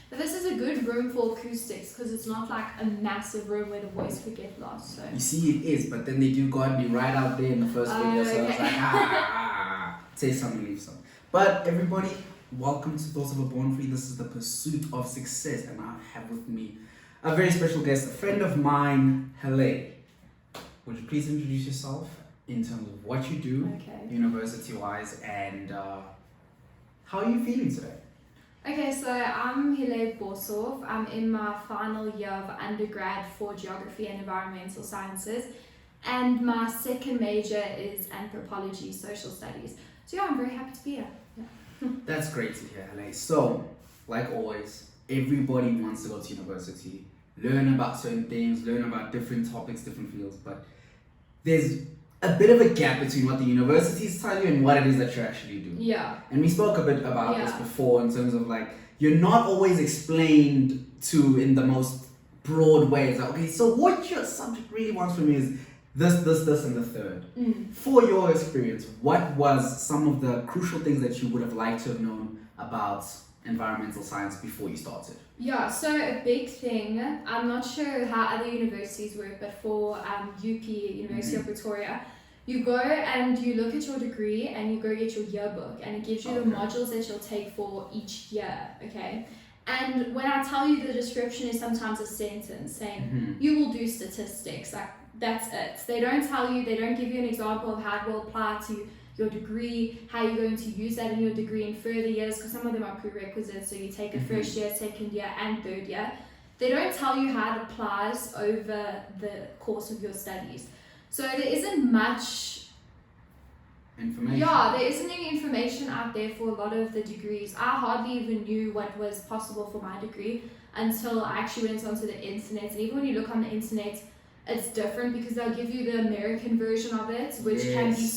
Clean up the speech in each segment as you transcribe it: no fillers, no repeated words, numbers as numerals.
But this is a good room for acoustics because it's not like a massive room where the voice could get lost. So. You see, it is, but then they do guard me right out there in the first video, so I was like, say something, leave some. But everybody, welcome to Thoughts of a Born Free. This is the pursuit of success, and I have with me a very special guest, a friend of mine, Hilét. Would you please introduce yourself in terms of what you do, university-wise, and how are you feeling today? Okay, so I'm Hilét. I'm in my final year of undergrad for Geography and Environmental Sciences, and my second major is Anthropology, Social Studies. So yeah, I'm very happy to be here. Yeah. That's great to hear, Hilét. So, like always, everybody wants to go to university, learn about certain things, learn about different topics, different fields, but there's a bit of a gap between what the universities tell you and what it is that you actually do. Yeah. And we spoke a bit about this before in terms of like, you're not always explained to in the most broad way. It's like, okay, so what your subject really wants from me is this, and the third. For your experience, what was some of the crucial things that you would have liked to have known about environmental science before you started? Yeah, so a big thing, I'm not sure how other universities work, but for UP, University of Pretoria, you go and you look at your degree and you go get your yearbook, and it gives you the modules that you'll take for each year, okay? And when I tell you, the description is sometimes a sentence saying, you will do statistics, like that's it. They don't tell you, they don't give you an example of how it will apply to your degree, how you're going to use that in your degree in further years, because some of them are prerequisites, so you take it first year, second year, and third year. They don't tell you how it applies over the course of your studies. So there isn't much information. Yeah, there isn't any information out there for a lot of the degrees. I hardly even knew what was possible for my degree until I actually went onto the internet. And even when you look on the internet, it's different because they'll give you the American version of it, which can be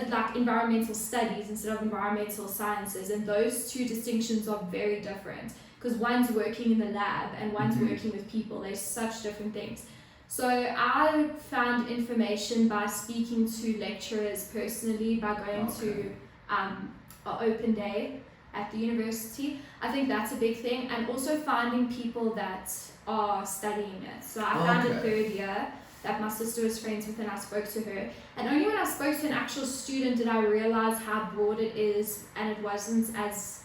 like environmental studies instead of environmental sciences, and those two distinctions are very different because one's working in the lab and one's working with people. They're such different things. So I found information by speaking to lecturers personally, by going to an open day at the university. I think that's a big thing, and also finding people that are studying it. So I found a third year that my sister was friends with, and I spoke to her. And only when I spoke to an actual student did I realize how broad it is, and it wasn't as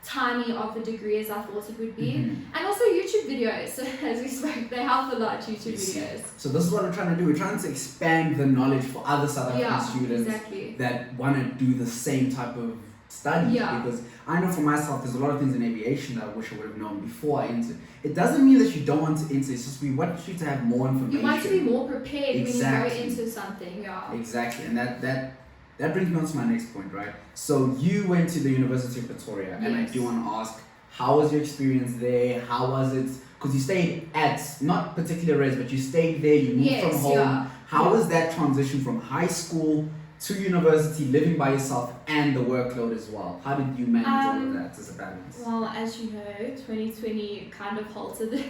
tiny of a degree as I thought it would be. And also YouTube videos, as we spoke, they help a lot, YouTube videos. So this is what we're trying to do. We're trying to expand the knowledge for other South African students that want to do the same type of study. Because I know for myself, there's a lot of things in aviation that I wish I would have known before I entered. It doesn't mean that you don't want to enter, it's just we want you to have more information. You want to be more prepared when you go into something, Exactly, and that brings me on to my next point, right? So you went to the University of Pretoria, and I do want to ask, how was your experience there? How was it? Because you stayed at, not particular res, but you stayed there, you moved from home. How was that transition from high school to university, living by yourself, and the workload as well? How did you manage all of that as a balance? Well, as you know, 2020 kind of halted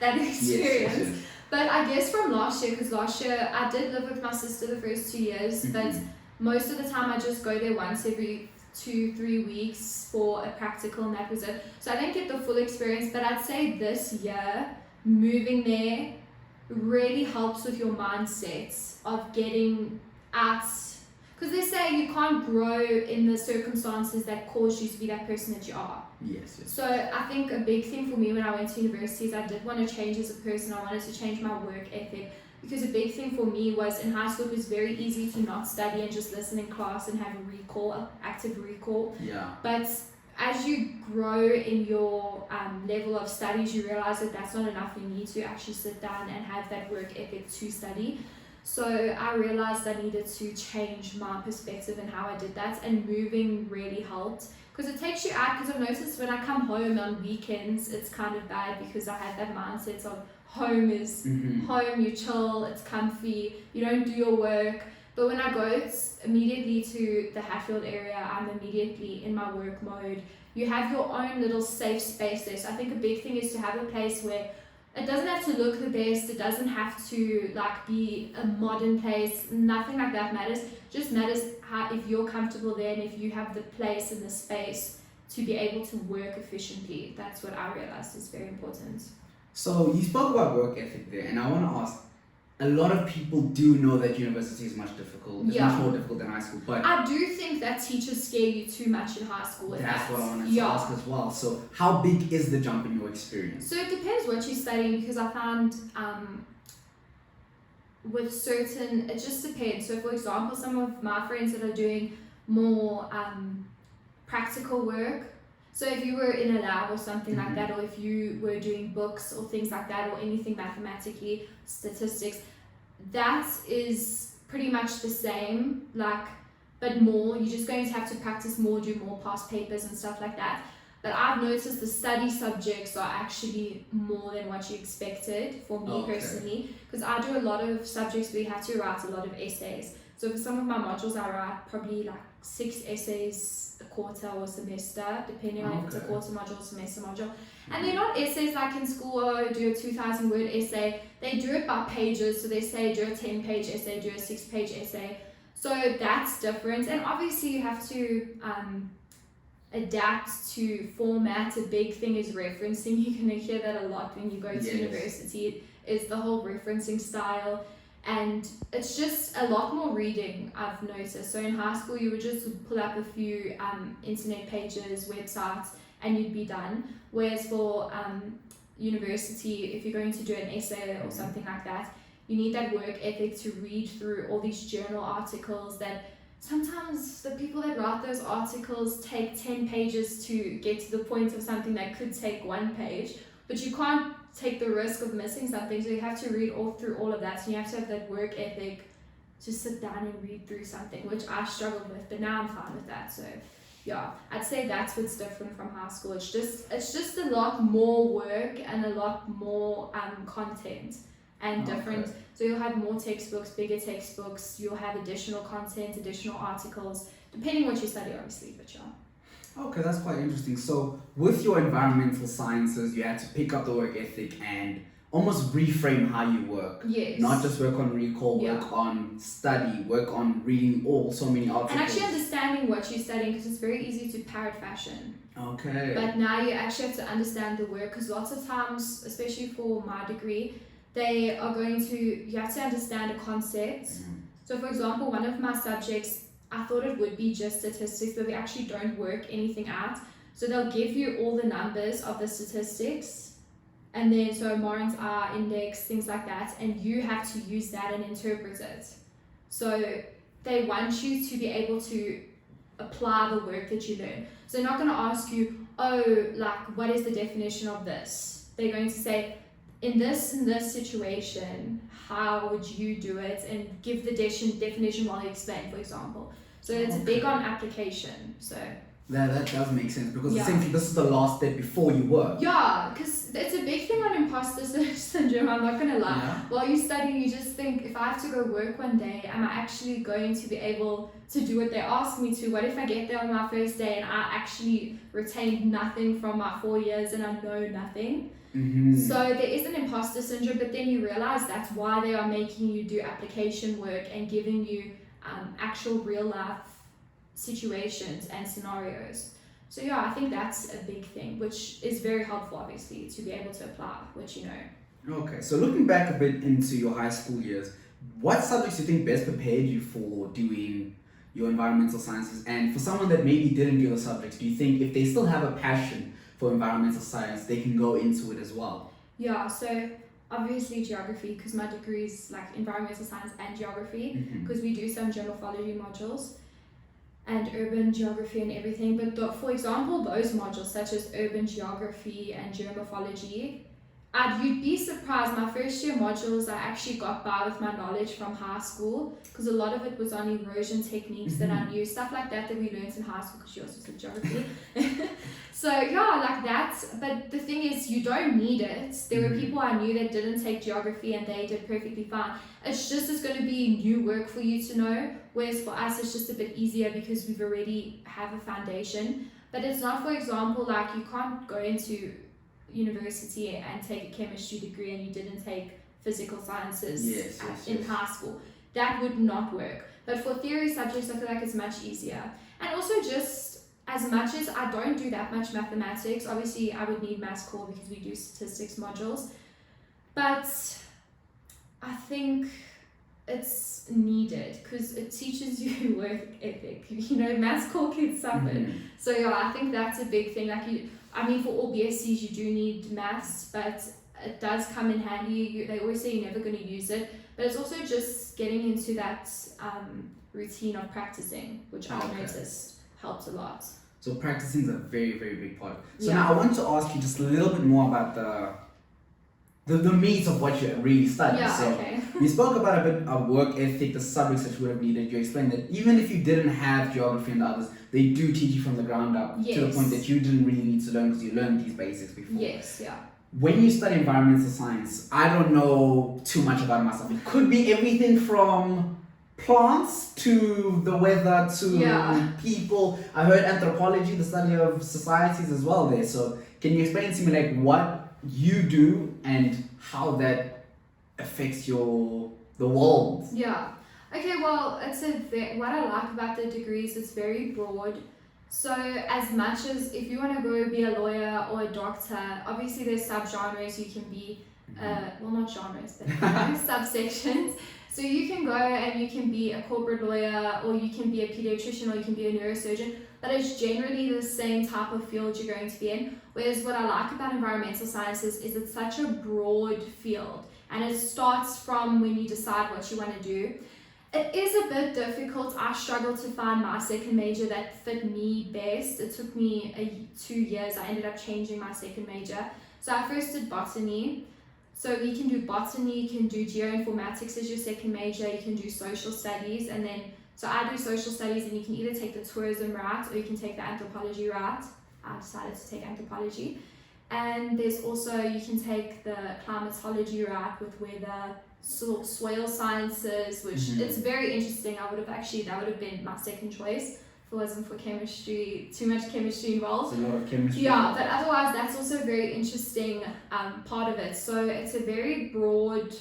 that experience. Yes. But I guess from last year, because last year I did live with my sister the first 2 years, but most of the time I just go there once every 2-3 weeks for a practical, and that was it. So I didn't get the full experience, but I'd say this year, moving there really helps with your mindset of getting out. Because they say you can't grow in the circumstances that caused you to be that person that you are. Yes. So I think a big thing for me when I went to university is I did want to change as a person. I wanted to change my work ethic. Because a big thing for me was in high school it was very easy to not study and just listen in class and have a recall, active recall. But as you grow in your level of studies, you realize that that's not enough. You need to actually sit down and have that work ethic to study. So I realized I needed to change my perspective and how I did that, and moving really helped because it takes you out. Because I've noticed when I come home on weekends, it's kind of bad because I had that mindset of home is home, you chill, it's comfy, you don't do your work. But when I go immediately to the Hatfield area, I'm immediately in my work mode. You have your own little safe space there. So I think a big thing is to have a place where it doesn't have to look the best, it doesn't have to like be a modern place, nothing like that matters. Just matters how, if you're comfortable there and if you have the place and the space to be able to work efficiently. That's what I realized is very important. So you spoke about work ethic there, and I want to ask, a lot of people do know that university is much difficult. It's much more difficult than high school, but I do think that teachers scare you too much in high school with that's that. what I wanted to ask as well. So how big is the jump in your experience? So it depends what you're studying, because I found with certain, it just depends. So for example, some of my friends that are doing more practical work, so if you were in a lab or something like that, or if you were doing books or things like that, or anything mathematically, statistics, that is pretty much the same, like, but more. You're just going to have to practice more, do more past papers and stuff like that. But I've noticed the study subjects are actually more than what you expected for me personally, because I do a lot of subjects where you have to write a lot of essays. So for some of my modules, I write probably like 6 essays a quarter or semester, depending on if it's a quarter module or semester module. And they're not essays like in school, or do a 2,000 word essay. They do it by pages, so they say do a 10-page essay, do a 6-page essay. So that's different, and obviously you have to adapt to format. A big thing is referencing. You're going to hear that a lot when you go to university, is the whole referencing style. And it's just a lot more reading, I've noticed. So in high school, you would just pull up a few internet pages, websites, and you'd be done. Whereas for university, if you're going to do an essay or something like that, you need that work ethic to read through all these journal articles that sometimes the people that write those articles take 10 pages to get to the point of something that could take 1 page, but you can't take the risk of missing something, so you have to read all through all of that. So you have to have that work ethic to sit down and read through something, which I struggled with, but now I'm fine with that. So yeah, I'd say that's what's different from high school. It's just a lot more work and a lot more content and different. So you'll have more textbooks, bigger textbooks, you'll have additional content, additional articles, depending what you study, obviously, but yeah. Okay, that's quite interesting. So with your environmental sciences, you had to pick up the work ethic and almost reframe how you work. Yes. Not just work on recall, work on study, work on reading so many articles. And actually understanding what you're studying, because it's very easy to parrot fashion. Okay. But now you actually have to understand the work, because lots of times, especially for my degree, you have to understand a concept. So for example, one of my subjects, I thought it would be just statistics, but we actually don't work anything out. So they'll give you all the numbers of the statistics, and then so Moran's R index, things like that, and you have to use that and interpret it. So they want you to be able to apply the work that you learn. So they're not going to ask you, what is the definition of this? They're going to say, in this situation, how would you do it, and give the definition while you explain, for example. So it's big on application. So that does make sense, because essentially this is the last step before you work. Yeah, because it's a big thing on imposter syndrome, I'm not gonna lie. Yeah. While you're studying, you just think, if I have to go work one day, am I actually going to be able to do what they ask me to? What if I get there on my first day and I actually retained nothing from my 4 years and I know nothing? So there is an imposter syndrome, but then you realize that's why they are making you do application work and giving you actual real life situations and scenarios. So yeah, I think that's a big thing, which is very helpful, obviously, to be able to apply, which you know. Okay, so looking back a bit into your high school years, what subjects do you think best prepared you for doing your environmental sciences? And for someone that maybe didn't do the subjects, do you think if they still have a passion for environmental science, they can go into it as well? Yeah, so obviously geography, because my degree is like environmental science and geography, because we do some geomorphology modules and urban geography and everything. But for example, those modules such as urban geography and geomorphology, you'd be surprised, my first year modules I actually got by with my knowledge from high school, because a lot of it was on erosion techniques that I knew, stuff like that we learned in high school, because she also took geography. So yeah, like that. But the thing is, you don't need it. There were people I knew that didn't take geography and they did perfectly fine. It's going to be new work for you to know, whereas for us it's just a bit easier because we've already have a foundation. But it's not, for example, like you can't go into university and take a chemistry degree and you didn't take physical sciences in high school. That would not work. But for theory subjects, I feel like it's much easier. And also just, as much as I don't do that much mathematics, obviously I would need maths core because we do statistics modules, but I think it's needed because it teaches you work ethic. You know, maths core kids suffer. So yeah, I think that's a big thing. Like for all BSCs you do need maths, but it does come in handy. They always say you're never going to use it, but it's also just getting into that routine of practicing, which I noticed helps a lot. So practicing is a very, very big part. So now I want to ask you just a little bit more about the meat of what you really studied. You spoke about a bit of work ethic, the subjects that you would have needed. You explained that even if you didn't have geography and the others, they do teach you from the ground up to the point that you didn't really need to learn because you learned these basics before. Yes, yeah. When you study environmental science, I don't know too much about myself. It could be everything from plants to the weather to people. I heard anthropology, the study of societies as well there. So can you explain to me like what you do and how that affects the world? Yeah. Okay, well, what I like about the degrees, it's very broad. So as much as if you want to go be a lawyer or a doctor, obviously there's subgenres you can be, well not genres, but subsections. So you can go and you can be a corporate lawyer, or you can be a pediatrician, or you can be a neurosurgeon, but it's generally the same type of field you're going to be in. Whereas what I like about environmental sciences is it's such a broad field, and it starts from when you decide what you want to do. It is a bit difficult. I struggled to find my second major that fit me best. It took me 2 years. I ended up changing my second major. So I first did botany. So you can do botany, you can do geoinformatics as your second major, you can do social studies, and then, so I do social studies, and you can either take the tourism route or you can take the anthropology route. I decided to take anthropology. And there's also, you can take the climatology route with weather, soil sciences, which it's very interesting. That would have been my second choice. If it wasn't for chemistry, too much chemistry involved. It's a lot of chemistry. Yeah, but otherwise that's also a very interesting part of it. So it's a very broad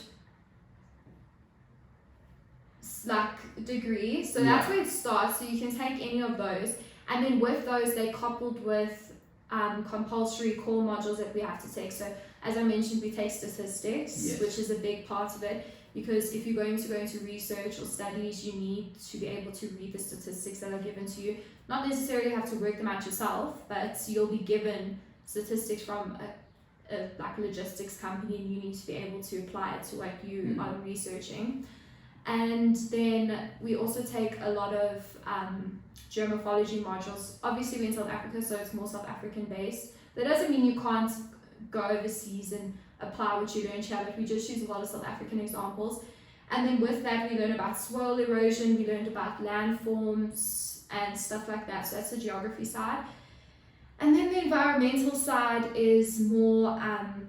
degree. So that's where it starts. So you can take any of those. And then with those, they're coupled with compulsory core modules that we have to take. So as I mentioned, we take statistics, which is a big part of it, because if you're going to go into research or studies, you need to be able to read the statistics that are given to you. Not necessarily have to work them out yourself, but you'll be given statistics from a logistics company, and you need to be able to apply it to what you are researching. And then we also take a lot of geomorphology modules. Obviously we're in South Africa, so it's more South African based. That doesn't mean you can't go overseas and apply what you learn here, but we just use a lot of South African examples. And then with that we learn about soil erosion, we learned about landforms and stuff like that. So that's the geography side. And then the environmental side is more,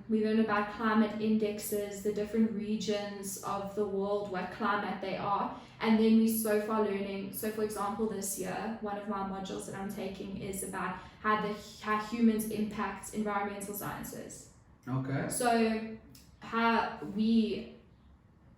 we learn about climate indexes, the different regions of the world, what climate they are. And then we so far learning, so for example this year, one of my modules that I'm taking is about how humans impact environmental sciences. Okay. So how we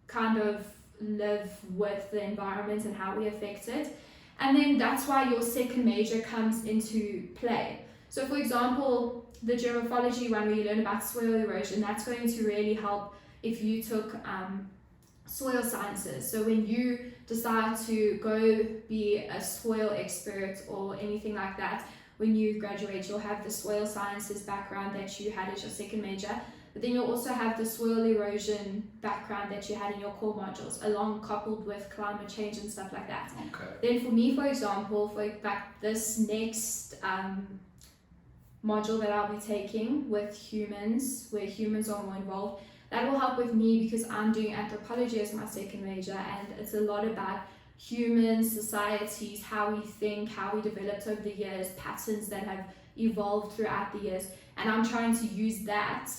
kind of live with the environment and how we affect it. And then that's why your second major comes into play. So for example, the geomorphology one where you learn about soil erosion, that's going to really help if you took soil sciences. So when you decide to go be a soil expert or anything like that, when you graduate, you'll have the soil sciences background that you had as your second major, but then you'll also have the soil erosion background that you had in your core modules, along coupled with climate change and stuff like that. Okay. Then for me, for example, this next module that I'll be taking with humans, where humans are more involved, that will help with me because I'm doing anthropology as my second major, and it's a lot about humans, societies, how we think, how we developed over the years, patterns that have evolved throughout the years, and I'm trying to use that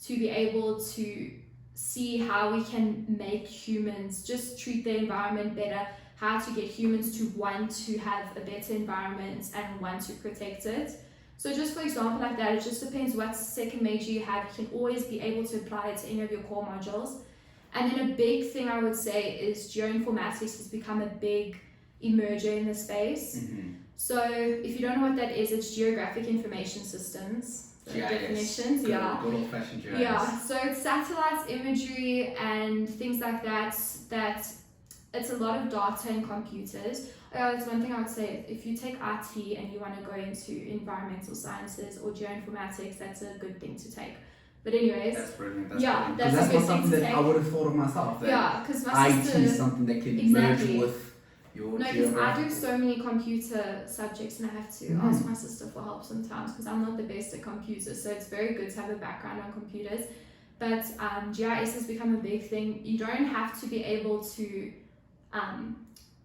to be able to see how we can make humans just treat the environment better, how to get humans to want to have a better environment and want to protect it. So just for example like that, it just depends what second major you have. You can always be able to apply it to any of your core modules. And then a big thing I would say is geoinformatics has become a big emerger in the space. So if you don't know what that is, it's geographic information systems. The GIS. definitions, Good, yeah. Good old fashioned GIS. Yeah, so it's satellites, imagery, and things like that. That it's a lot of data and computers. That's one thing I would say. If you take IT and you want to go into environmental sciences or geoinformatics, that's a good thing to take. But anyways, that's brilliant. That's not a good thing something to that take. I would have thought of myself. That yeah, because my IT sister. is something that can merge with your No, because I do so many computer subjects and I have to ask my sister for help sometimes because I'm not the best at computers. So it's very good to have a background on computers. But GIS has become a big thing. You don't have to be able to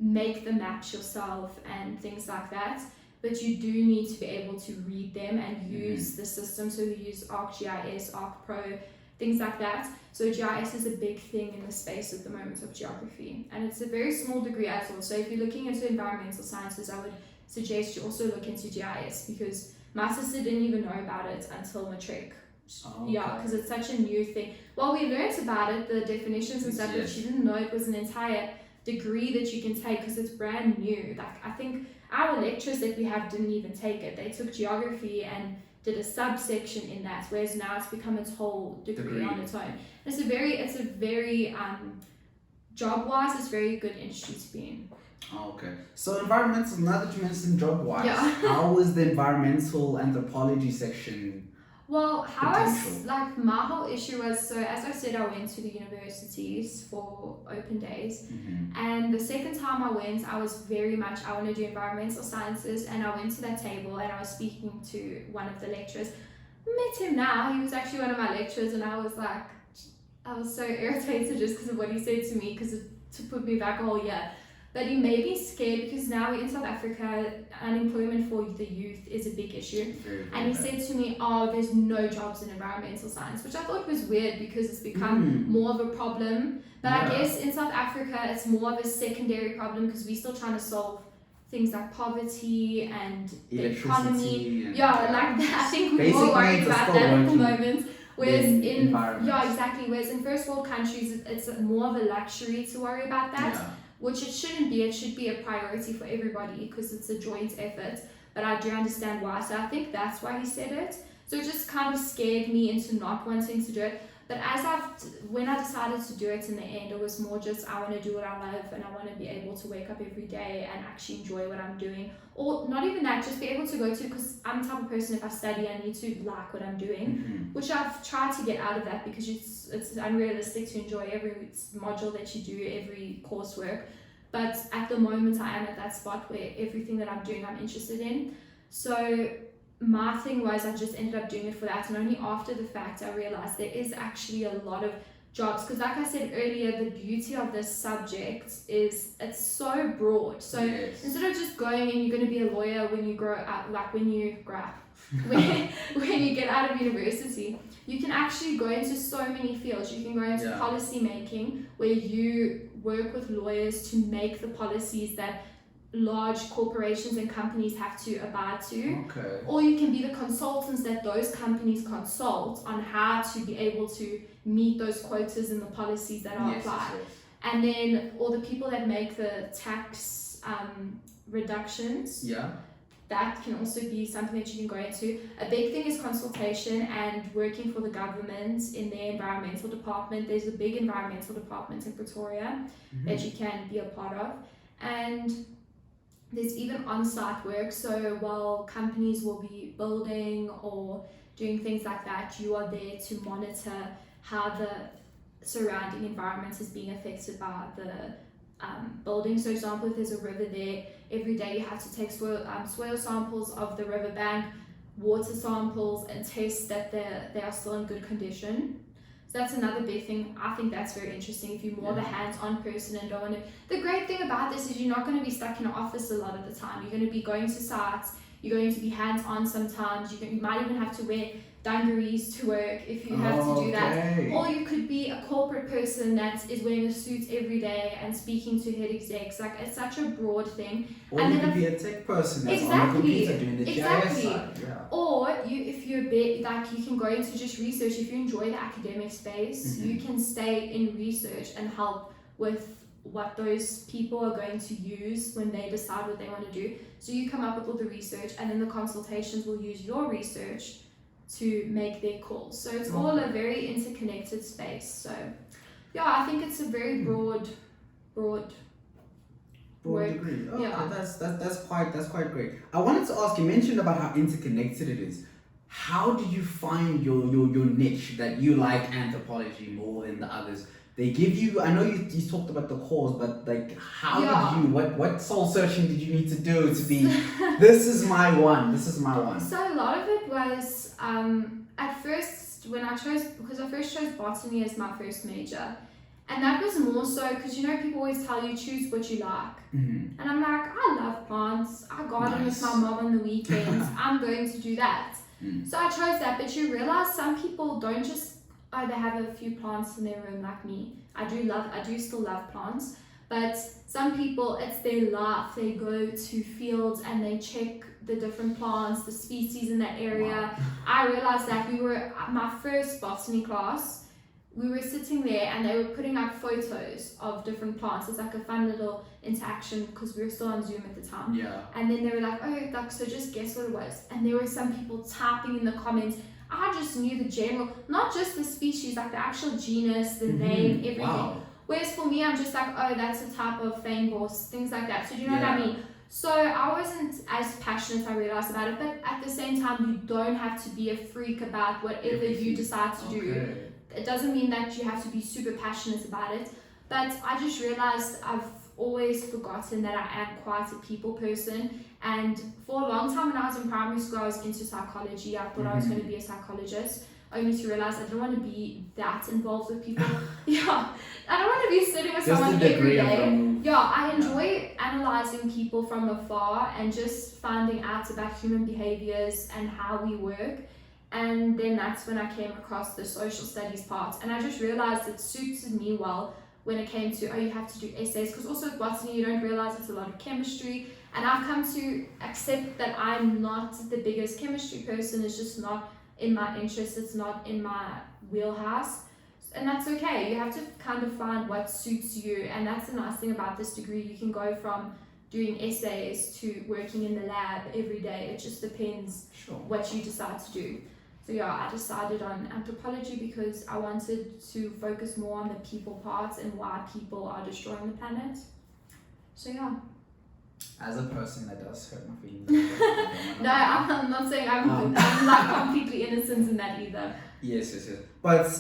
make the maps yourself and things like that. But you do need to be able to read them and use the system. So we use ArcGIS, ArcPro, things like that. So GIS is a big thing in the space at the moment of geography, and it's a very small degree as well. So if you're looking into environmental sciences, I would suggest you also look into GIS because my sister didn't even know about it until matric. Okay. Yeah, because it's such a new thing. Well, we learnt about it, the definitions and stuff, but she didn't know it was an entire degree that you can take because it's brand new. Like I think our lecturers that we have didn't even take it. They took geography and did a subsection in that, whereas now it's become its whole degree on its own. It's a very job-wise, it's a very good industry to be in. Oh, okay. So environmental, now that you mentioned job-wise, Yeah. how was the environmental anthropology section? Well, my whole issue was, so as I said, I went to the universities for open days, and the second time I went, I was very much, I want to do environmental sciences, and I went to that table and I was speaking to one of the lecturers. Met him now, he was actually one of my lecturers, and I was so irritated just because of what he said to me, because to put me back a whole year. But he made me scared because now in South Africa, unemployment for the youth is a big issue. And he said to me, there's no jobs in environmental science, which I thought was weird because it's become more of a problem. But I guess in South Africa, it's more of a secondary problem because we're still trying to solve things like poverty and the economy. Like that. I think we're more worried about that at the moment. Whereas whereas in first world countries, it's more of a luxury to worry about that. Yeah. Which it shouldn't be. It should be a priority for everybody because it's a joint effort. But I do understand why. So I think that's why he said it. So it just kind of scared me into not wanting to do it. But when I decided to do it in the end, it was more just I want to do what I love and I want to be able to wake up every day and actually enjoy what I'm doing. Or not even that, just be able to go to, because I'm the type of person, if I study, I need to like what I'm doing, which I've tried to get out of that because it's unrealistic to enjoy every module that you do, every coursework. But at the moment, I am at that spot where everything that I'm doing, I'm interested in. So my thing was I just ended up doing it for that, and only after the fact I realized there is actually a lot of jobs, because like I said earlier, the beauty of this subject is it's so broad. So instead of just going and you're going to be a lawyer when you grow up, like when you get out of university, you can actually go into so many fields. You can go into policy making, where you work with lawyers to make the policies that large corporations and companies have to abide to. Okay. Or you can be the consultants that those companies consult on how to be able to meet those quotas and the policies that are applied. Yes. And then, or the people that make the tax reductions. Yeah. That can also be something that you can go into. A big thing is consultation and working for the government in their environmental department. There's a big environmental department in Pretoria that you can be a part of. And there's even on-site work, so while companies will be building or doing things like that, you are there to monitor how the surrounding environment is being affected by the building. So for example, if there's a river there, every day you have to take soil samples of the riverbank, water samples, and test that they are still in good condition. So that's another big thing. I think that's very interesting if you're more of a hands-on person and don't want to. The great thing about this is you're not going to be stuck in an office a lot of the time. You're going to be going to sites. You're going to be hands-on sometimes. You might even have to wear dungarees to work if you have to do that. Or you could be a corporate person that is wearing a suit every day and speaking to head execs. Like, it's such a broad thing. Or you could be a tech person that's on the computer doing the GIS side. Yeah. Or if you're a bit like, you can go into just research. If you enjoy the academic space, you can stay in research and help with what those people are going to use when they decide what they want to do. So you come up with all the research, and then the consultations will use your research to make their calls. So it's all a very interconnected space. So yeah, I think it's a very broad work. Degree. Okay, Yeah. that's quite great. I wanted to ask, you mentioned about how interconnected it is. How did you find your niche that you like anthropology more than the others? They give you, I know you talked about the cause, but like how did you, what soul searching did you need to do to be, this is my one. So a lot of it was, at first when I first chose botany as my first major. And that was more so because, you know, people always tell you choose what you like. Mm-hmm. And I'm like, I love plants. I garden with my mom on the weekends. I'm going to do that. So I chose that. But you realize some people don't just, they have a few plants in their room like me. I do still love plants. But some people, it's their life. They go to fields and they check the different plants, the species in that area. Wow. I realized that my first botany class, we were sitting there and they were putting up photos of different plants. It's like a fun little interaction because we were still on Zoom at the time. Yeah. And then they were like, so just guess what it was. And there were some people typing in the comments. I just knew the general, not just the species, like the actual genus, the name, everything. Wow. Whereas for me, I'm just like, that's a type of fangos, things like that. So do you know what I mean? So I wasn't as passionate, I realized, about it. But at the same time, you don't have to be a freak about whatever you decide to do. It doesn't mean that you have to be super passionate about it, but I just realized I've always forgotten that I am quite a people person. And for a long time when I was in primary school, I was into psychology. I thought I was going to be a psychologist, only to realize I didn't want to be that involved with people. I don't want to be sitting with someone every day. I enjoy analyzing people from afar and just finding out about human behaviors and how we work. And then that's when I came across the social studies part, and I just realized it suited me well when it came to, you have to do essays, because also with botany you don't realize it's a lot of chemistry, and I've come to accept that I'm not the biggest chemistry person. It's just not in my interest, it's not in my wheelhouse, and that's okay. You have to kind of find what suits you, and that's the nice thing about this degree. You can go from doing essays to working in the lab every day. It just depends what you decide to do. So I decided on anthropology because I wanted to focus more on the people parts and why people are destroying the planet. So As a person, that does hurt my feelings. No, I'm not saying I'm like completely innocent in that either. Yes. But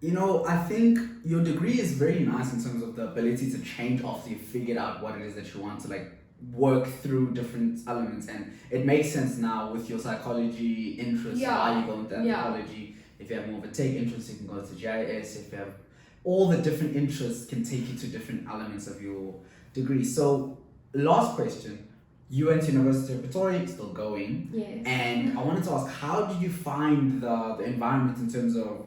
I think your degree is very nice in terms of the ability to change after you figured out what it is that you want to work through different elements, and it makes sense now with your psychology interest. Why you go into anthropology. If you have more of a tech interest, you can go to GIS. If you have all the different interests, can take you to different elements of your degree. So last question, you went to University of Pretoria, still going. Yes. And I wanted to ask, how did you find the environment in terms of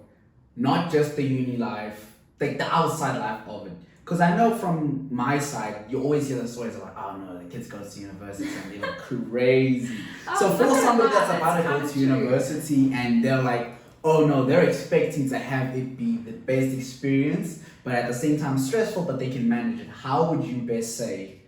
not just the uni life, like the outside life of it? Because I know from my side, you always hear the stories of the kids go to university and they look crazy. So for somebody that's about to go to university and they're like, oh no, they're expecting to have it be the best experience, but at the same time stressful, but they can manage it. How would you best say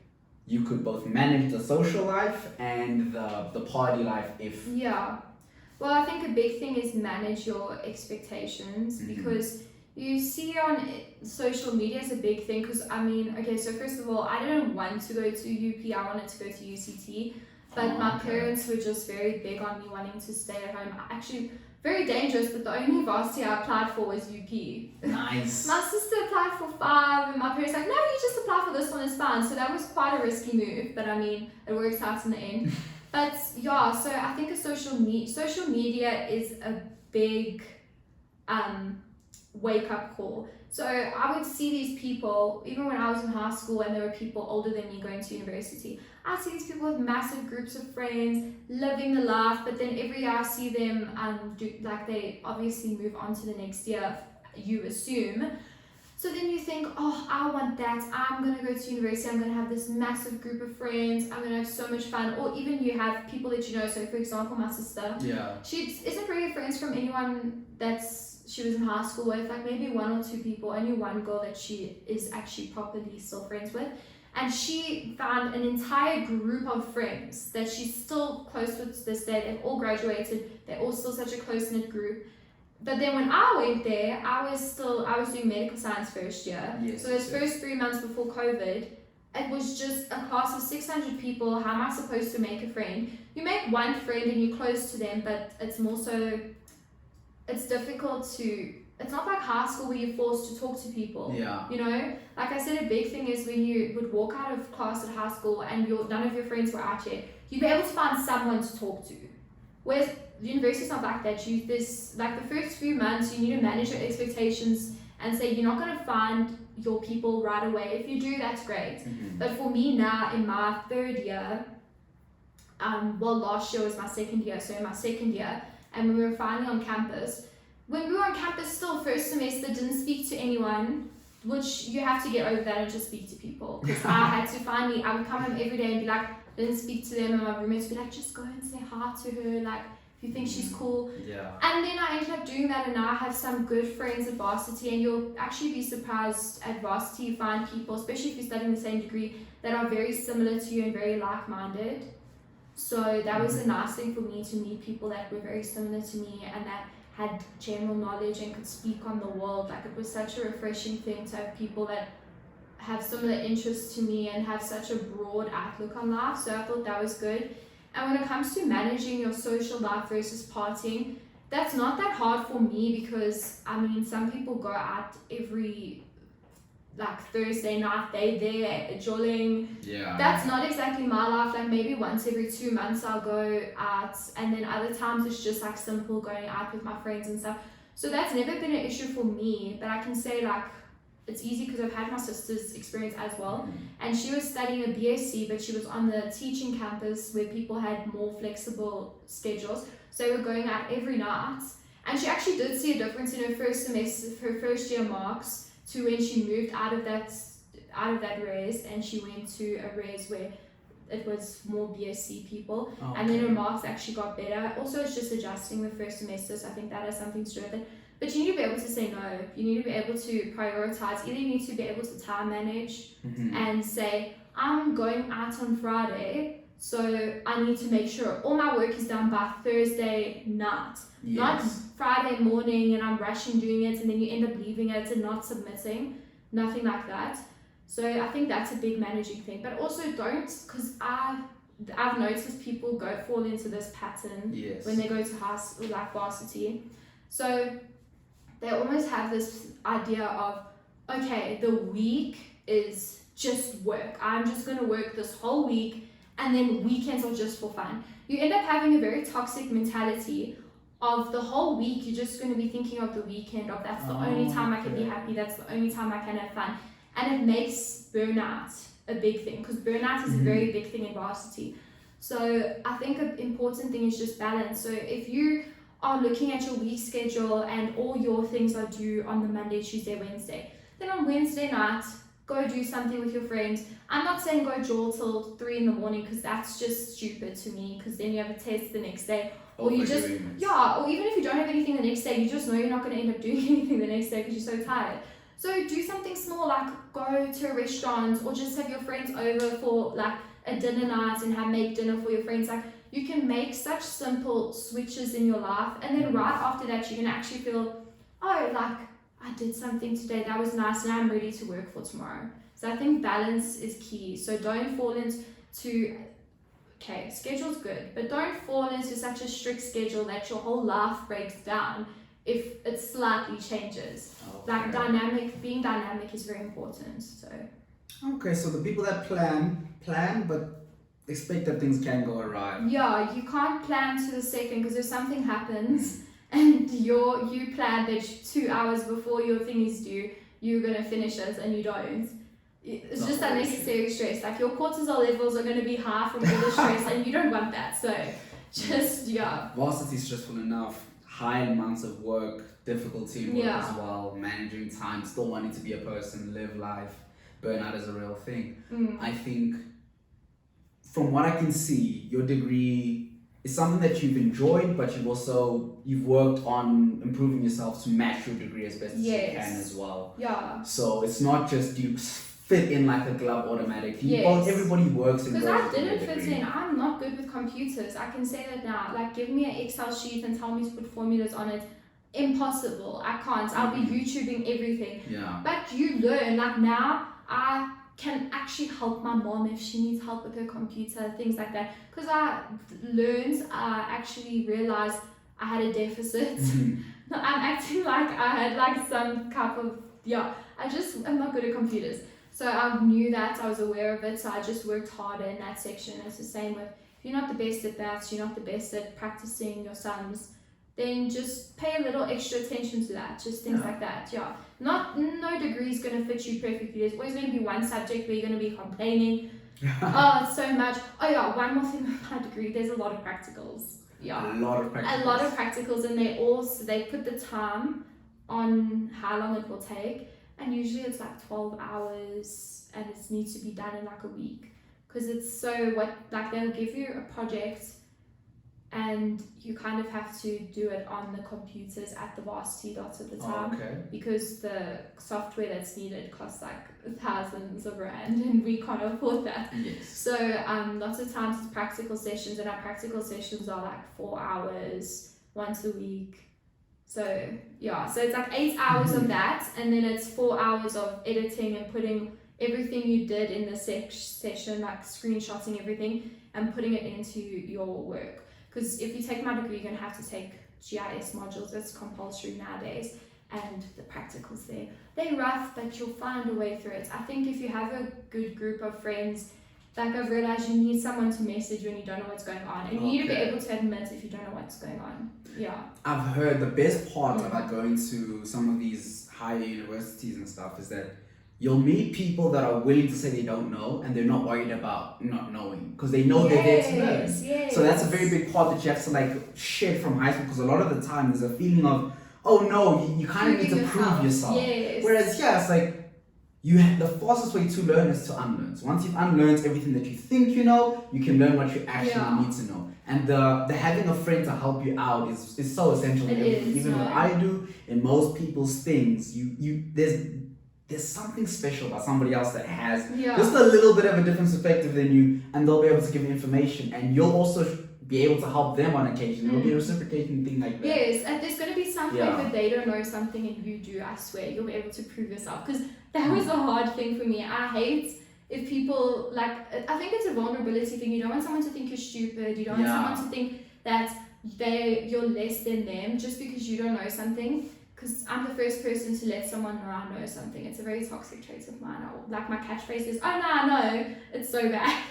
you could both manage the social life and the party life if... Well, I think a big thing is manage your expectations, because you see on social media is a big thing. Because so first of all, I didn't want to go to UP, I wanted to go to UCT, but my parents were just very big on me wanting to stay at home. Actually, very dangerous, but the only varsity I applied for was UP. Nice. My sister applied for 5, and my parents like, no, you just apply for this one, it's fine. So that was quite a risky move, but it worked out in the end. But so I think social media is a big wake-up call. So I would see these people, even when I was in high school and there were people older than me going to university, I see these people with massive groups of friends, living the life, but then every year I see them they obviously move on to the next year, you assume. So then you think, I want that, I'm going to go to university, I'm going to have this massive group of friends, I'm going to have so much fun. Or even you have people that you know, so for example, my sister, she isn't really friends from anyone she was in high school with, like maybe one or two people, only one girl that she is actually properly still friends with. And she found an entire group of friends that she's still close with to this day. They've all graduated. They're all still such a close-knit group. But then when I went there, I was doing medical science first year. Yes, so those first 3 months before COVID, it was just a class of 600 people. How am I supposed to make a friend? You make one friend and you're close to them, but it's more so, it's difficult to, it's not like high school where you're forced to talk to people. Yeah. You know, like I said, a big thing is when you would walk out of class at high school and none of your friends were out yet, you'd be able to find someone to talk to. Whereas university's not like that. There's like the first few months, you need to manage your expectations and say you're not going to find your people right away. If you do, that's great. But for me now, in my third year, last year was my second year, so in my second year, and when we were finally on campus, when we were on campus still, first semester, didn't speak to anyone, which you have to get over that and just speak to people. Because I would come home every day and be like, didn't speak to them, and my roommates would be like, just go and say hi to her, like, if you think she's cool. Yeah. And then I ended up doing that, and now I have some good friends at varsity, and you'll actually be surprised at varsity you find people, especially if you're studying the same degree, that are very similar to you and very like-minded. So that was a nice thing for me, to meet people that were very similar to me and that had general knowledge and could speak on the world. Like, it was such a refreshing thing to have people that have similar interests to me and have such a broad outlook on life. So I thought that was good. And when it comes to managing your social life versus partying, that's not that hard for me, because I mean, some people go out every Thursday night, they're there jolling. Yeah. That's not exactly my life. Like, maybe once every 2 months I'll go out, and then other times it's just like simple going out with my friends and stuff. So that's never been an issue for me, but I can say like it's easy because I've had my sister's experience as well. And she was studying a BSc, but she was on the teaching campus where people had more flexible schedules. So they were going out every night. And she actually did see a difference in her first semester, her first year marks, to when she moved out of that res and she went to a res where it was more BSc people. Oh, and then her marks actually got better. Also, it's just adjusting the first semester, so I think that has something to do with it. But you need to be able to say no. You need to be able to prioritize. Either you need to be able to time manage and say, I'm going out on Friday, so I need to make sure all my work is done by Thursday night. Yes. Not Friday morning and I'm rushing doing it and then you end up leaving it and not submitting. Nothing like that. So I think that's a big managing thing. But also don't, because I've noticed people fall into this pattern when they go to high school, like varsity. So they almost have this idea of, okay, the week is just work. I'm just going to work this whole week, and then weekends are just for fun. You end up having a very toxic mentality of the whole week. You're just going to be thinking of the weekend, of that's the only time I can be happy, that's the only time I can have fun. And it makes burnout a big thing, because burnout is a very big thing in varsity. So I think an important thing is just balance. So if you are looking at your week schedule and all your things are due on the Monday, Tuesday, Wednesday, then on Wednesday night, go do something with your friends. I'm not saying go jaw till 3 a.m, because that's just stupid to me, because then you have a test the next day. Or you just, or even if you don't have anything the next day, you just know you're not going to end up doing anything the next day because you're so tired. So do something small, like go to a restaurant, or just have your friends over for like a dinner night and make dinner for your friends. Like, you can make such simple switches in your life, and then right after that you can actually feel, oh, like I did something today, that was nice, and I'm ready to work for tomorrow. So I think balance is key. So don't fall into, okay, schedule's good, but don't fall into such a strict schedule that your whole life breaks down if it slightly changes. Like being dynamic is very important. So okay, so the people that plan but expect that things can go awry. Yeah, you can't plan to the second, because if something happens and you planned it 2 hours before your thing is due, you're gonna finish it and you don't. It's just unnecessary stress. Like, your cortisol levels are gonna be high from all the stress, and you don't want that. So just Varsity is stressful enough. High amounts of work, difficulty in work as well, managing time, still wanting to be a person, live life. Burnout is a real thing. I think, from what I can see, your degree it's something that you've enjoyed, but you've worked on improving yourself to match your degree as best as you can as well. Yeah. So it's not just you fit in like a glove automatically. Yes. Well, everybody works in. Because I didn't fit in. I'm not good with computers. I can say that now. Like, give me an Excel sheet and tell me to put formulas on it. Impossible. I can't. I'll be YouTubing everything. Yeah. But you learn. Like, now I can actually help my mom if she needs help with her computer, things like that. Because I actually realized I had a deficit. I'm acting like I had like some type of, I'm not good at computers. So I knew that, I was aware of it, so I just worked harder in that section. It's the same with, if you're not the best at maths, you're not the best at practicing your sums, then just pay a little extra attention to that, just things like that, No degree is going to fit you perfectly. There's always going to be one subject where you're going to be complaining, so much. One more thing with my degree, there's a lot of practicals. A lot of practicals, and they put the time on how long it will take, and usually it's like 12 hours, and it needs to be done in like a week, because it's they'll give you a project and you kind of have to do it on the computers at the varsity lots of the time, because the software that's needed costs like thousands of rand, and we can't afford that. Yes. So lots of times it's practical sessions, and our practical sessions are like 4 hours once a week. So so it's like 8 hours of that, and then it's 4 hours of editing and putting everything you did in the session, like screenshotting everything and putting it into your work. Because if you take my degree, you're going to have to take GIS modules. It's compulsory nowadays. And the practicals there, they're rough, but you'll find a way through it. I think if you have a good group of friends, like I've realized you need someone to message when you don't know what's going on. And you need to be able to admit if you don't know what's going on. Yeah. I've heard the best part about going to some of these higher universities and stuff is that you'll meet people that are willing to say they don't know, and they're not worried about not knowing, because they know they're there to learn. Yes. So that's a very big part that you have to like shed from high school, because a lot of the time there's a feeling of, oh no, you kind of need to prove yourself. Yes. Whereas it's like, the fastest way to learn is to unlearn. So once you've unlearned everything that you think you know, you can learn what you actually need to know. And the having a friend to help you out is so essential. Even what I do, in most people's things, there's something special about somebody else that has just a little bit of a different perspective than you, and they'll be able to give you information, and you'll also be able to help them on occasion. It'll be a reciprocating thing like that. Yes, and there's going to be something where they don't know something and you do, I swear. You'll be able to prove yourself. Because that was a hard thing for me. I hate if people, I think it's a vulnerability thing. You don't want someone to think you're stupid. You don't want someone to think that you're less than them just because you don't know something. Because I'm the first person to let someone know I know something. It's a very toxic trait of mine. Like my catchphrase is, oh no, I know. It's so bad.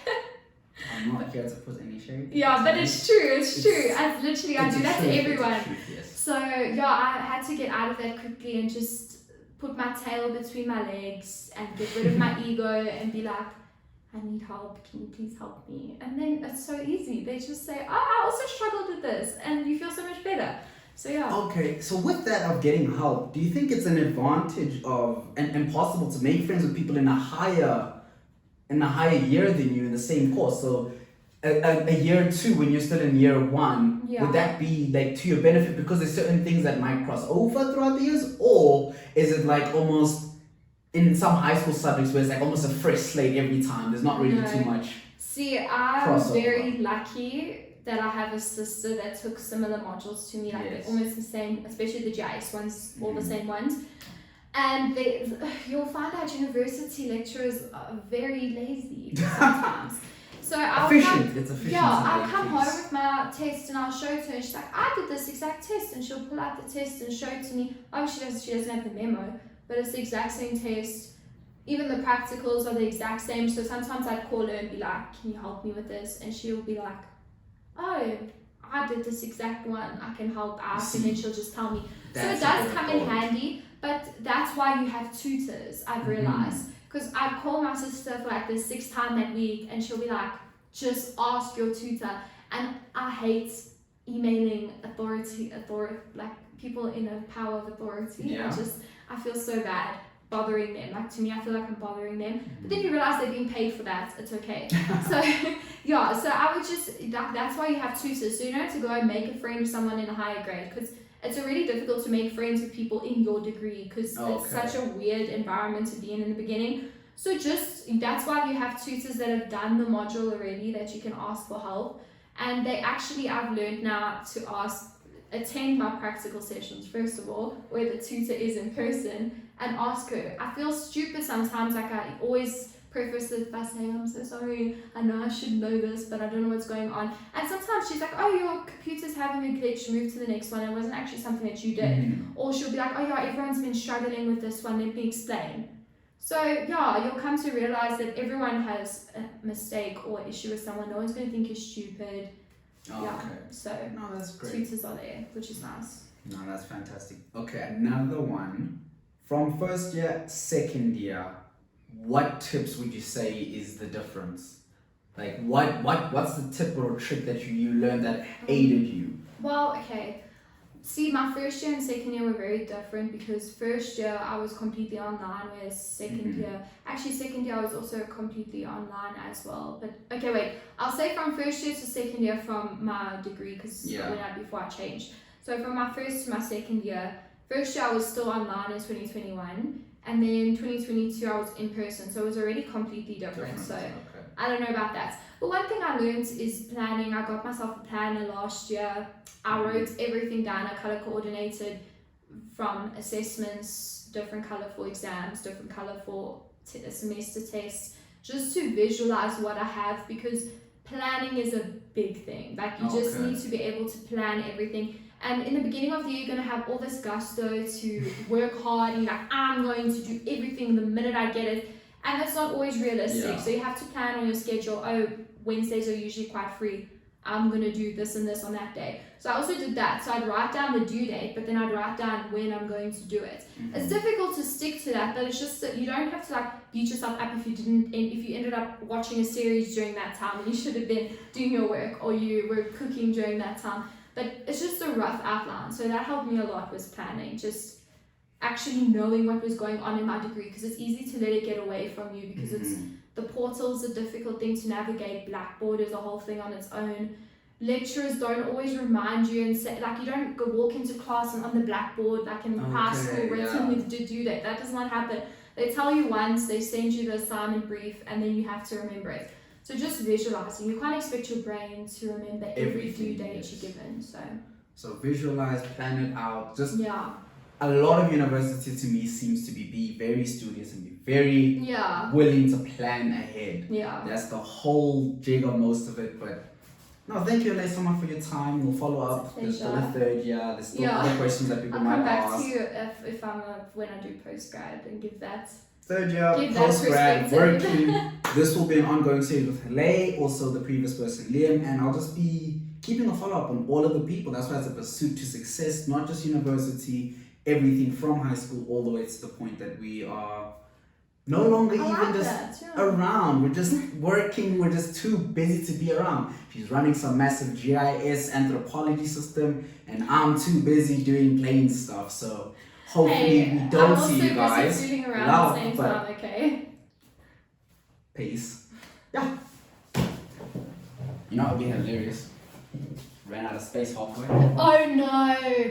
I'm not here to put any shade. Yeah, but it's true. It's true. I do that to everyone. Yes. So I had to get out of that quickly and just put my tail between my legs and get rid of my ego and be like, I need help. Can you please help me? And then it's so easy. They just say, oh, I also struggled with this, and you feel so much better. So Okay, so with that of getting help, do you think it's an advantage of and possible to make friends with people in a higher year than you in the same course? So a year or two when you're still in year one, would that be like to your benefit because there's certain things that might cross over throughout the years, or is it like almost in some high school subjects where it's like almost a fresh slate every time? There's not really too much. See, I'm very lucky that I have a sister that took similar modules to me, like almost the same, especially the GIS ones, all the same ones. And you'll find out university lecturers are very lazy sometimes. So I'll efficient. I'll come home with my test and I'll show it to her, and she's like, I did this exact test, and she'll pull out the test and show it to me. Oh, she doesn't have the memo, but it's the exact same test. Even the practicals are the exact same. So sometimes I'd call her and be like, can you help me with this? And she'll be like, oh, I did this exact one, I can help out. And then she'll just tell me. So it does come in handy, but that's why you have tutors, I've realized. Because I'd call my sister for like the 6th time that week, and she'll be like, just ask your tutor. And I hate emailing like people in a power of authority. I feel so bad. bothering them. Like to me, I feel like I'm bothering them. But then you realize they're being paid for that. It's okay. So yeah, so I would just that's why you have tutors. So you don't have to go and make a friend with someone in a higher grade, because it's already difficult to make friends with people in your degree, because it's such a weird environment to be in the beginning. So that's why you have tutors that have done the module already that you can ask for help. And I've learned now to attend my practical sessions first of all, where the tutor is in person, and ask her. I feel stupid sometimes, like I always preface it by saying, I'm so sorry, I know I should know this, but I don't know what's going on. And sometimes she's like, oh, your computer's having a glitch, move to the next one. It wasn't actually something that you did. Or she'll be like, oh yeah, everyone's been struggling with this one, let me explain. So yeah, you'll come to realize that everyone has a mistake or issue with someone. No one's going to think you're stupid. So no, that's great. Tutors are there, which is nice. No, that's fantastic. Okay, another one. From first year, second year, what tips would you say is the difference? Like what's the tip or trick that you learned that aided you? Well, okay. See, my first year and second year were very different, because first year I was completely online, whereas second year I was also completely online as well. But okay, wait, I'll say from first year to second year from my degree, because before I changed. So from my first to my second year, first year I was still online in 2021, and then 2022 I was in person, so it was already completely different. So I don't know about that. But one thing I learned is planning. I got myself a planner last year. I wrote everything down. I color coordinated from assessments, different color for exams, different color for semester tests, just to visualize what I have, because planning is a big thing. Like you just need to be able to plan everything. And in the beginning of the year, you're going to have all this gusto to work hard, and you're like, I'm going to do everything the minute I get it. And that's not always realistic. So you have to plan on your schedule. Oh, Wednesdays are usually quite free. I'm going to do this and this on that day. So I also did that. So I'd write down the due date, but then I'd write down when I'm going to do it. It's difficult to stick to that, but it's just that you don't have to like beat yourself up if you ended up watching a series during that time and you should have been doing your work, or you were cooking during that time. But it's just a rough outline. So that helped me a lot with planning, just actually knowing what was going on in my degree, because it's easy to let it get away from you, because the portal's a difficult thing to navigate. Blackboard is a whole thing on its own. Lecturers don't always remind you and say, like, you don't go walk into class and on the blackboard, like in high school, written with due date. That does not happen. They tell you once, they send you the assignment brief, and then you have to remember it. So just visualizing. You can't expect your brain to remember every due date you're given. So visualize, plan it out. Just a lot of university to me seems to be very studious and be very willing to plan ahead. That's the whole jig of most of it. But no, thank you, Hilét, so much for your time. We'll follow up. There's still a third year. There's still other questions that people might ask. I'll come back to you if when I do post-grad, and give that. Third year, post-grad, working. This will be an ongoing series with Hilét, also the previous person, Liam, and I'll just be keeping a follow-up on all of the people. That's why it's a pursuit to success, not just university, everything from high school all the way to the point that we are no longer around. We're just working. We're just too busy to be around. She's running some massive GIS anthropology system, and I'm too busy doing plain stuff. So hopefully we don't see you guys. I'm also around at the same time, okay? Peace. Yeah. You know what would be hilarious? Ran out of space halfway. Oh no!